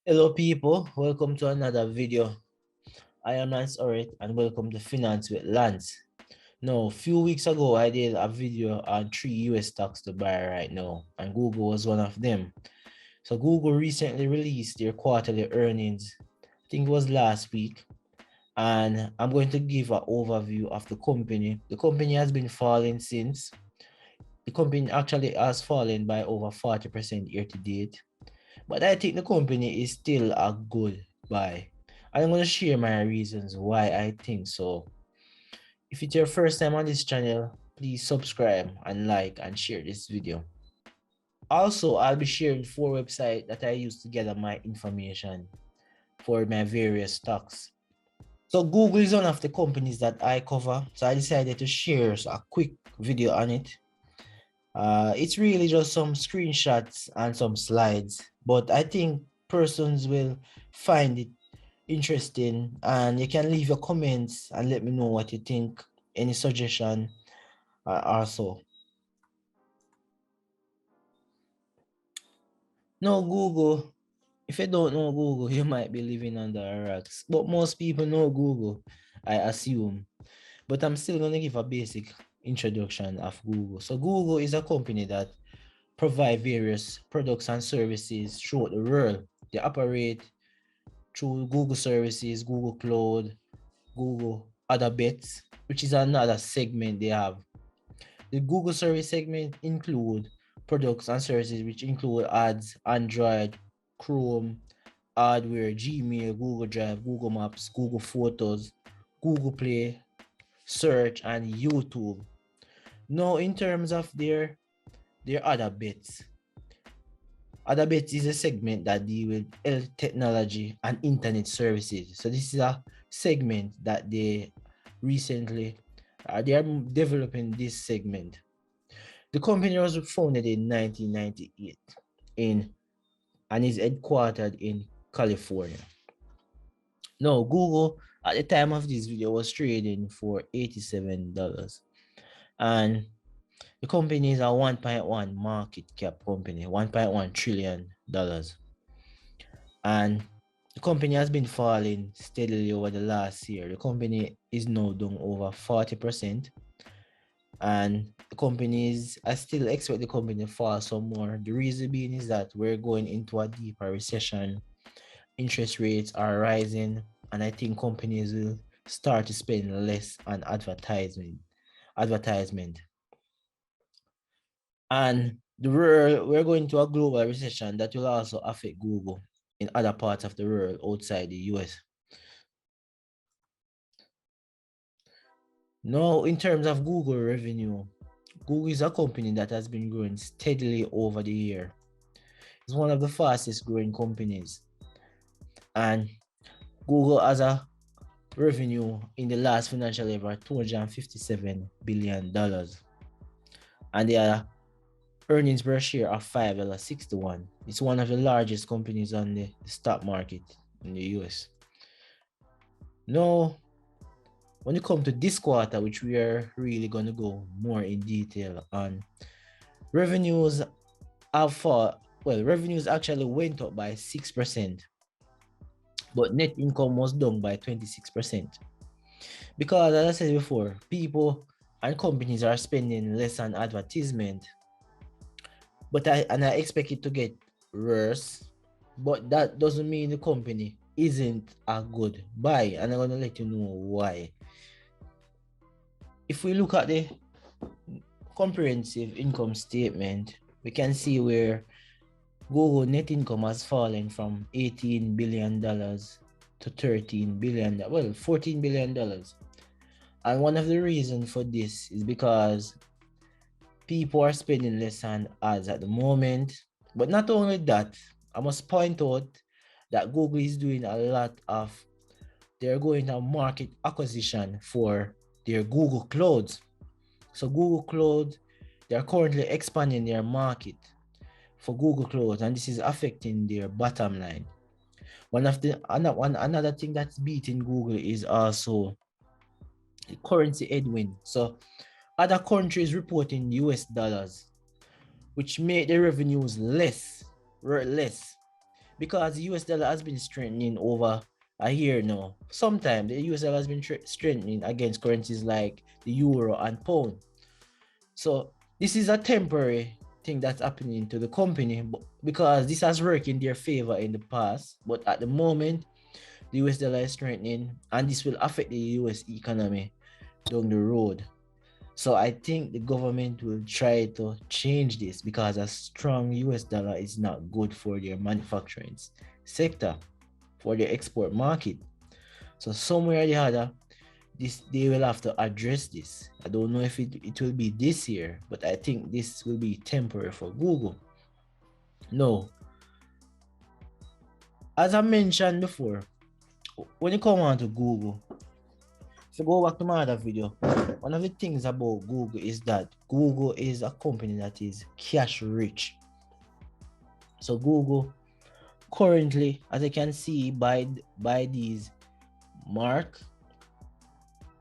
Hello people, welcome to another video. I am Lance Orit and welcome to Finance with Lance. Now, a few weeks ago, I did a video on 3 US stocks to buy right now, and Google was one of them. So Google recently released their quarterly earnings, I think it was last week, and I'm going to give an overview of the company. The company has been falling since. The company actually has fallen by over 40% year to date. But I think the company is still a good buy. I'm going to share my reasons why I think so. If it's your first time on this channel, please subscribe and like and share this video. Also, I'll be sharing 4 websites that I use to gather my information for my various stocks. So Google is one of the companies that I cover. So I decided to share a quick video on it. It's really just some screenshots and some slides, but I think persons will find it interesting, and you can leave your comments and let me know what you think, any suggestion also. No, Google, if you don't know Google, you might be living under a rock, but most people know Google, I assume. But I'm still going to give a basic introduction of Google. So Google is a company that provide various products and services throughout the world. They operate through Google services, Google Cloud, Google Other Bets, which is another segment they have. The Google service segment include products and services which include ads, Android, Chrome, hardware, Gmail, Google Drive, Google Maps, Google Photos, Google Play, Search, and YouTube. Now, in terms of their other bets, other bets is a segment that deal with health technology and internet services. So this is a segment that they recently they are developing this segment. The company was founded in 1998 in and is headquartered in California. Now, Google at the time of this video was trading for $87, and the company is a 1.1 market cap company, $1.1 trillion. And the company has been falling steadily over the last year. The company is now down over 40%. And the companies, I still expect the company to fall some more. The reason being is that we're going into a deeper recession. Interest rates are rising, and I think companies will start to spend less on advertisement. And we're going to a global recession that will also affect Google in other parts of the world outside the US. Now, in terms of Google revenue, Google is a company that has been growing steadily over the year. It's one of the fastest growing companies. And Google has a revenue in the last financial year of $257 billion. And their earnings per share of $5.61. It's one of the largest companies on the stock market in the US. Now, when it comes to this quarter, which we are really going to go more in detail on, revenues revenues actually went up by 6%, but net income was down by 26%. Because as I said before, people and companies are spending less on advertisement. But I expect it to get worse. But that doesn't mean the company isn't a good buy. And I'm gonna let you know why. If we look at the comprehensive income statement, we can see where Google net income has fallen from $18 billion to $13 billion, well, $14 billion. And one of the reasons for this is because people are spending less on ads at the moment. But not only that, I must point out that Google is doing a lot of, they're going to market acquisition for their Google Clouds. So Google Cloud, they're currently expanding their market for Google Cloud, and this is affecting their bottom line. Another thing that's beating Google is also the currency headwind. So other countries reporting US dollars, which make the revenues less, because the US dollar has been strengthening over a year now. Sometimes the US dollar has been strengthening against currencies like the euro and pound. So this is a temporary thing that's happening to the company because this has worked in their favor in the past. But at the moment, the US dollar is strengthening, and this will affect the US economy down the road. So I think the government will try to change this because a strong US dollar is not good for their manufacturing sector, for their export market. So somewhere or the other, they will have to address this. I don't know if it will be this year, but I think this will be temporary for Google. No, as I mentioned before, when you come on to Google, if you go back to my other video, one of the things about Google is that Google is a company that is cash rich. So Google currently, as I can see by these mark,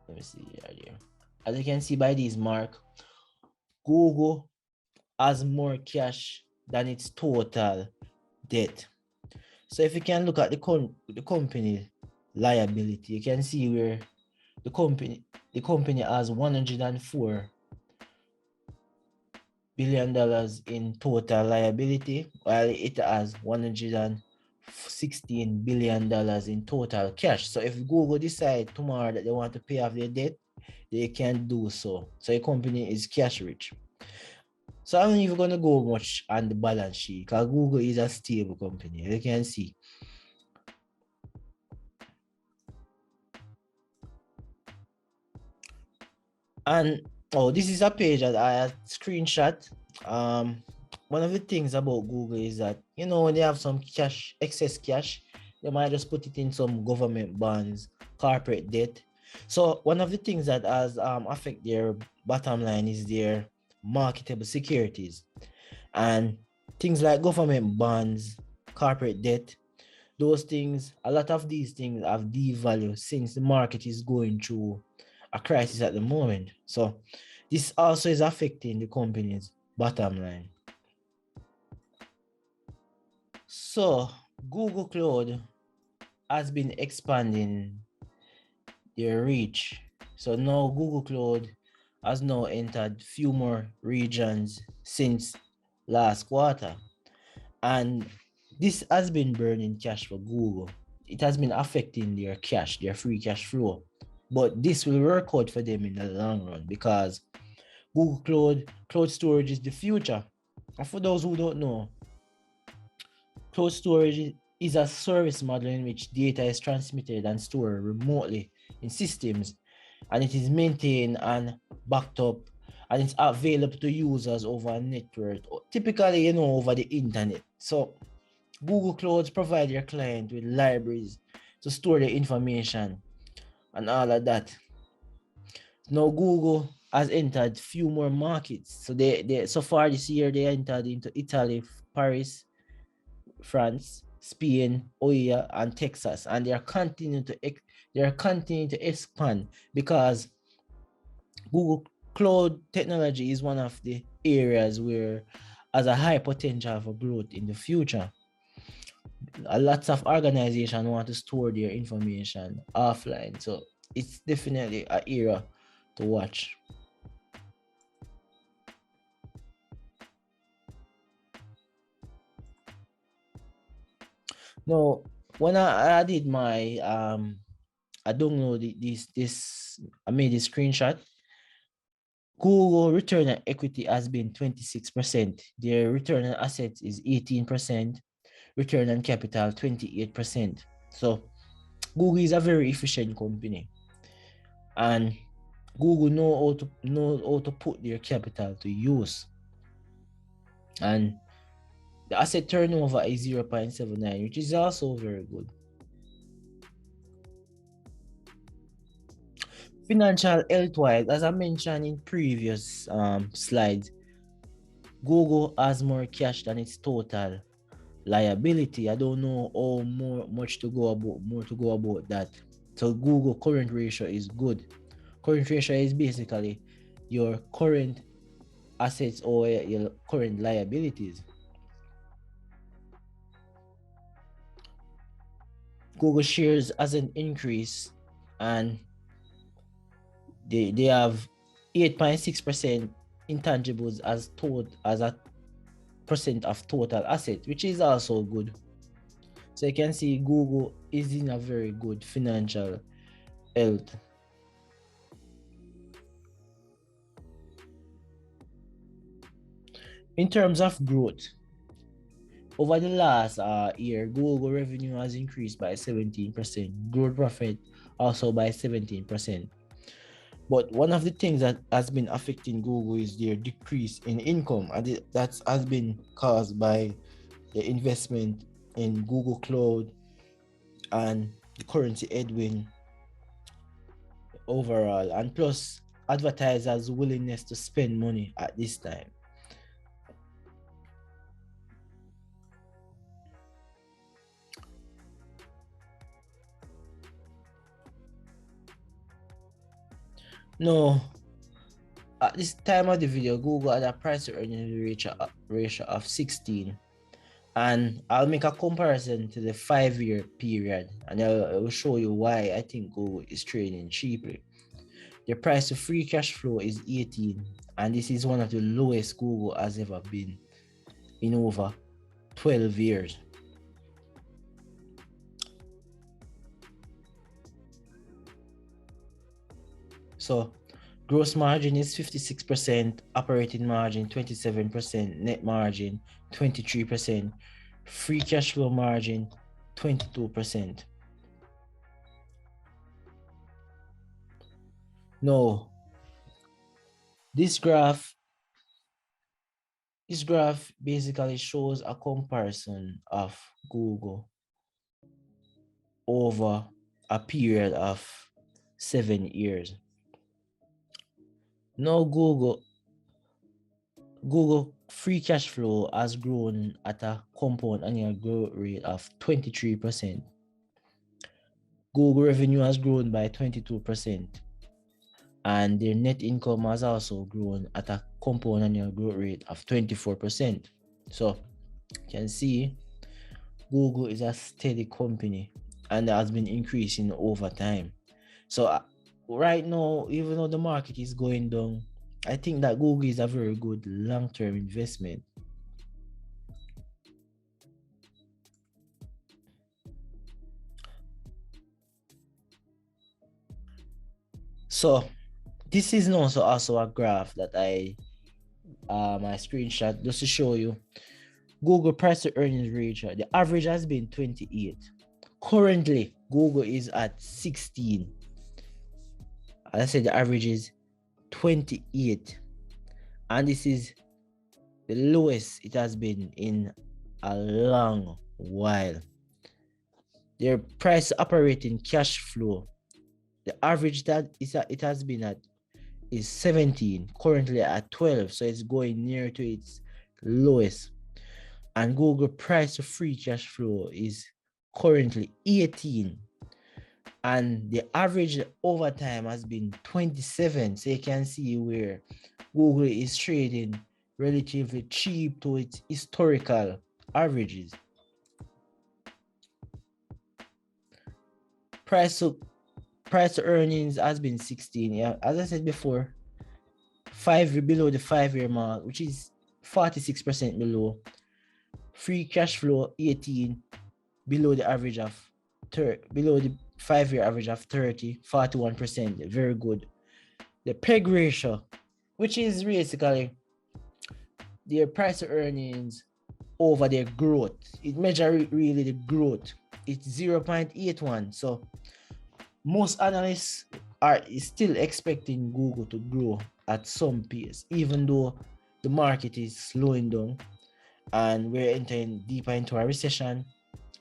let me see here. As I can see by these mark, Google has more cash than its total debt. So if you can look at the company liability, you can see where the company has $104 billion in total liability, while it has $116 billion in total cash. So if Google decide tomorrow that they want to pay off their debt, they can do so. So a company is cash rich. So I don't even gonna go much on the balance sheet because Google is a stable company. You can see. And this is a page that I screenshot. One of the things about Google is that, you know, when they have some cash, excess cash, they might just put it in some government bonds, corporate debt. So one of the things that has affect their bottom line is their marketable securities, and things like government bonds, corporate debt. Those things, a lot of these things have devalued since the market is going through a crisis at the moment. So this also is affecting the company's bottom line. So Google Cloud has been expanding their reach. So now Google Cloud has now entered few more regions since last quarter. And this has been burning cash for Google. It has been affecting their cash, their free cash flow. But this will work out for them in the long run because Google Cloud storage is the future. And for those who don't know, cloud storage is a service model in which data is transmitted and stored remotely in systems, and it is maintained and backed up, and it's available to users over a network, typically, you know, over the internet. So Google Clouds provide your client with libraries to store their information and all of that. Now Google has entered few more markets. So they so far this year they entered into Italy, Paris, France, Spain, Ohio, and Texas, and they are continuing to expand because Google Cloud technology is one of the areas where has a high potential for growth in the future. A lots of organizations want to store their information offline, so it's definitely an era to watch. Now, when I did my I don't know this I made a screenshot. Google return on equity has been 26%. Their return on assets is 18%. Return on capital 28%. So Google is a very efficient company, and Google know how to put their capital to use. And the asset turnover is 0.79, which is also very good. Financial health-wise, as I mentioned in previous slides, Google has more cash than its total liability. I don't know how more to go about that. So Google current ratio is good. Current ratio is basically your current assets or your current liabilities. Google shares as an increase, and they have 8.6% intangibles as a percent of total asset, which is also good. So you can see Google is in a very good financial health. In terms of growth, over the last year, Google revenue has increased by 17%, gross profit also by 17%. But one of the things that has been affecting Google is their decrease in income, and that has been caused by the investment in Google Cloud and the currency headwind overall, and plus advertisers' willingness to spend money at this time. No, at this time of the video, Google had a price to earnings ratio of 16. And I'll make a comparison to the 5-year period, and I will show you why I think Google is trading cheaply. The price to free cash flow is 18, and this is one of the lowest Google has ever been in over 12 years. So gross margin is 56%, operating margin 27%, net margin 23%, free cash flow margin 22%. No, this graph basically shows a comparison of Google over a period of 7 years. Now Google free cash flow has grown at a compound annual growth rate of 23%. Google revenue has grown by 22%. And their net income has also grown at a compound annual growth rate of 24%. So you can see Google is a steady company and has been increasing over time. So right now, even though the market is going down, I think that Google is a very good long-term investment. So this is also a graph that I screenshot just to show you Google price to earnings ratio. The average has been 28. Currently, Google is at 16. As I said, the average is 28. And this is the lowest it has been in a long while. Their price operating cash flow, the average that it has been at is 17, currently at 12. So it's going near to its lowest. And Google price to free cash flow is currently 18, and the average over time has been 27. So you can see where Google is trading relatively cheap to its historical averages. Price to earnings has been 16. Yeah, as I said before, below the 5-year mark, which is 46% below. Free cash flow 18, below the average of below the 5-year average of 30, 41%. Very good. The PEG ratio, which is basically their price to earnings over their growth. It measures really the growth. It's 0.81. So most analysts are still expecting Google to grow at some pace, even though the market is slowing down and we're entering deeper into a recession.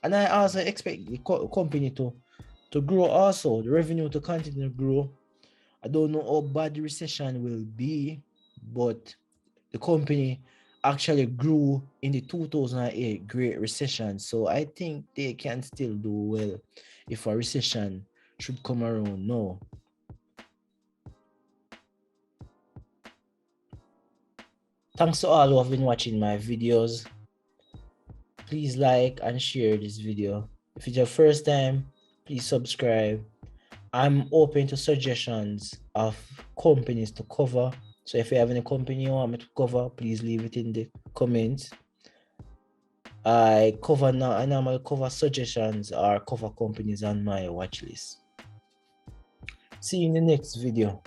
And I also expect the company to grow also, the revenue to continue to grow. I don't know how bad the recession will be, but the company actually grew in the 2008 Great Recession. So I think they can still do well if a recession should come around now. Thanks to all who have been watching my videos. Please like and share this video. If it's your first time, please subscribe. I'm open to suggestions of companies to cover. So if you have any company you want me to cover, please leave it in the comments. I normally cover suggestions or cover companies on my watch list. See you in the next video.